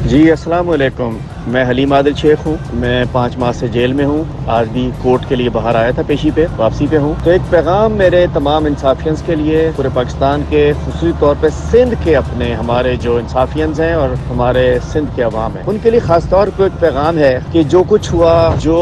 جی अस्सलाम वालेकुम। मैं हलीम आदिल शेख हूँ। मैं 5 माह से जेल में हूँ। आज भी कोर्ट के लिए बाहर आया था, पेशी पे वापसी पे हूँ। तो एक पैगाम मेरे तमाम इंसाफियंस के लिए, पूरे पाकिस्तान के, खुसूसी तौर पे सिंध के अपने हमारे जो इंसाफियंस हैं और हमारे सिंध के अवाम हैं, उनके लिए खास तौर पर एक पैगाम है कि जो कुछ हुआ, जो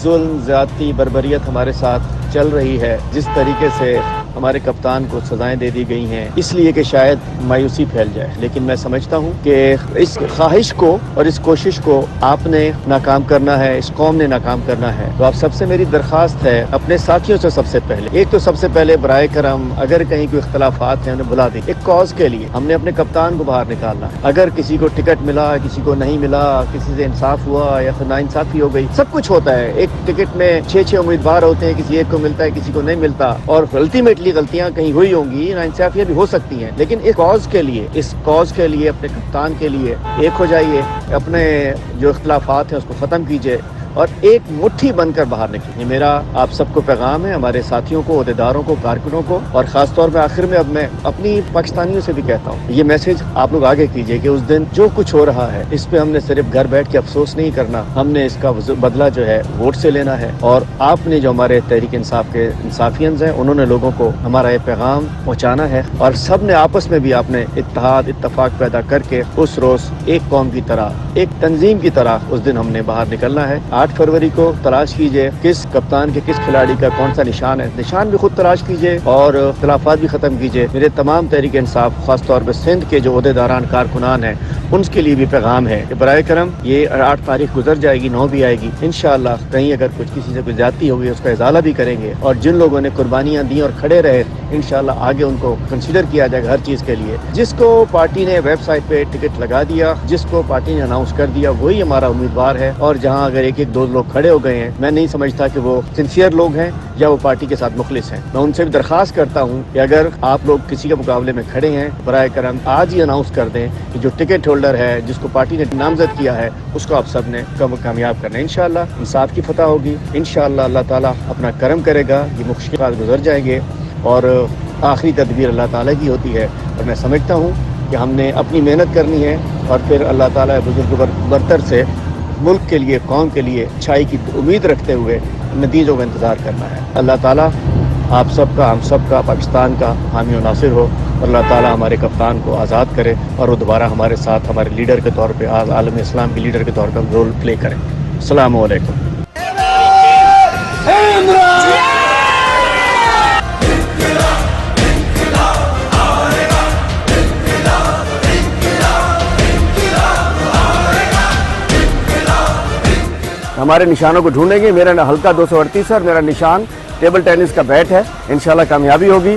जुल्म, ज्यादती, बर्बरियत हमारे साथ चल रही है, जिस तरीके से हमारे कप्तान को सजाएं दे दी गई हैं, इसलिए कि शायद मायूसी फैल जाए। लेकिन मैं समझता हूँ कि इस ख्वाहिश को और इस कोशिश को आपने नाकाम करना है, इस कौम ने नाकाम करना है। तो आप सबसे मेरी दरख्वास्त है, अपने साथियों से सबसे पहले, एक तो सबसे पहले बराए करम अगर कहीं कोई इख्तलाफात हैं उन्हें बुला दें। एक कॉज के लिए हमने अपने कप्तान को बाहर निकालना है। अगर किसी को टिकट मिला, किसी को नहीं मिला, किसी से इंसाफ हुआ या फिर नाइंसाफी हो गई, सब कुछ होता है। एक टिकट में 6 उम्मीदवार होते हैं, किसी एक को मिलता है, किसी को नहीं मिलता, और अल्टीमेटली गलतियां कहीं हुई होंगी, नाइंसाफियां भी हो सकती हैं। लेकिन इस कॉज के लिए, इस कॉज के लिए, अपने कप्तान के लिए एक हो जाइए, अपने जो इख्तलाफात हैं उसको ख़त्म कीजिए और एक मुट्ठी बनकर बाहर निकलिए। ये मेरा आप सबको पैगाम है, हमारे साथियों को, अहदेदारों को, कारकुनों को, और ख़ास तौर पे आखिर में अब मैं अपनी पाकिस्तानियों से भी कहता हूँ, ये मैसेज आप लोग आगे कीजिए कि उस दिन जो कुछ हो रहा है इस पे हमने सिर्फ घर बैठ के अफसोस नहीं करना, हमने इसका बदला जो है वोट से लेना है। और आपने जो हमारे तहरीक इंसाफ के इंसाफियंस हैं, उन्होंने लोगों को हमारा ये पैगाम पहुँचाना है, और सब ने आपस में भी आपने इत्तेहाद, इत्तफाक पैदा करके उस रोज़ एक कौम की तरह, एक तंजीम की तरह उस दिन हमने बाहर निकलना है। 8 फरवरी को तलाश कीजिए किस कप्तान के, किस खिलाड़ी का कौन सा निशान है, निशान भी खुद तलाश कीजिए और इख्तिलाफात भी ख़त्म कीजिए। मेरे तमाम तहरीक इंसाफ, खास तौर पर सिंध के जो अहदेदारान, कारकुनान हैं, उनके लिए भी पैगाम है कि बराए करम ये 8 तारीख गुजर जाएगी, 9 भी आएगी इंशाअल्लाह। कहीं अगर कुछ किसी से कोई ज्यादती होगी उसका इजाला भी करेंगे, और जिन लोगों ने कुर्बानियाँ दी और खड़े रहे, इंशाअल्लाह आगे उनको कंसिडर किया जाएगा हर चीज़ के लिए। जिसको पार्टी ने वेबसाइट पे टिकट लगा दिया, जिसको पार्टी ने अनाउंस कर दिया, वही हमारा उम्मीदवार है। और जहाँ अगर एक एक दो लोग खड़े हो गए हैं, मैं नहीं समझता कि वो सिंसियर लोग हैं या वो पार्टी के साथ मुखलिस हैं। मैं उनसे भी दरख्वास्त करता हूँ कि अगर आप लोग किसी के मुकाबले में खड़े हैं, बराए करम आज ही अनाउंस कर दें कि जो टिकट होल्डर है, जिसको पार्टी ने नामजद किया है, उसको आप सब ने कामयाब करना है। इंशाअल्लाह इंसाफ की फतह होगी, इंशाअल्लाह अल्लाह ताला अपना करम करेगा, ये मुश्किलात गुजर जाएंगे, और आखिरी तदबीर अल्लाह ताला की होती है। और मैं समझता हूँ कि हमने अपनी मेहनत करनी है, और फिर अल्लाह ताला बुजुर्ग बरतर से मुल्क के लिए, कौम के लिए अच्छाई की उम्मीद रखते हुए नतीजों का इंतज़ार करना है। अल्लाह ताला आप सबका, हम सबका, पाकिस्तान का हामी और नासिर हो, और अल्लाह ताला हमारे कप्तान को आज़ाद करे और वो दोबारा हमारे साथ हमारे लीडर के तौर पे, आलम इस्लाम के लीडर के तौर पर रोल प्ले करें। अस्सलाम वालेकुम। हमारे निशानों को ढूंढेंगे। मेरा हल्का 238 है और मेरा निशान टेबल टेनिस का बैट है। इंशाल्लाह कामयाबी होगी।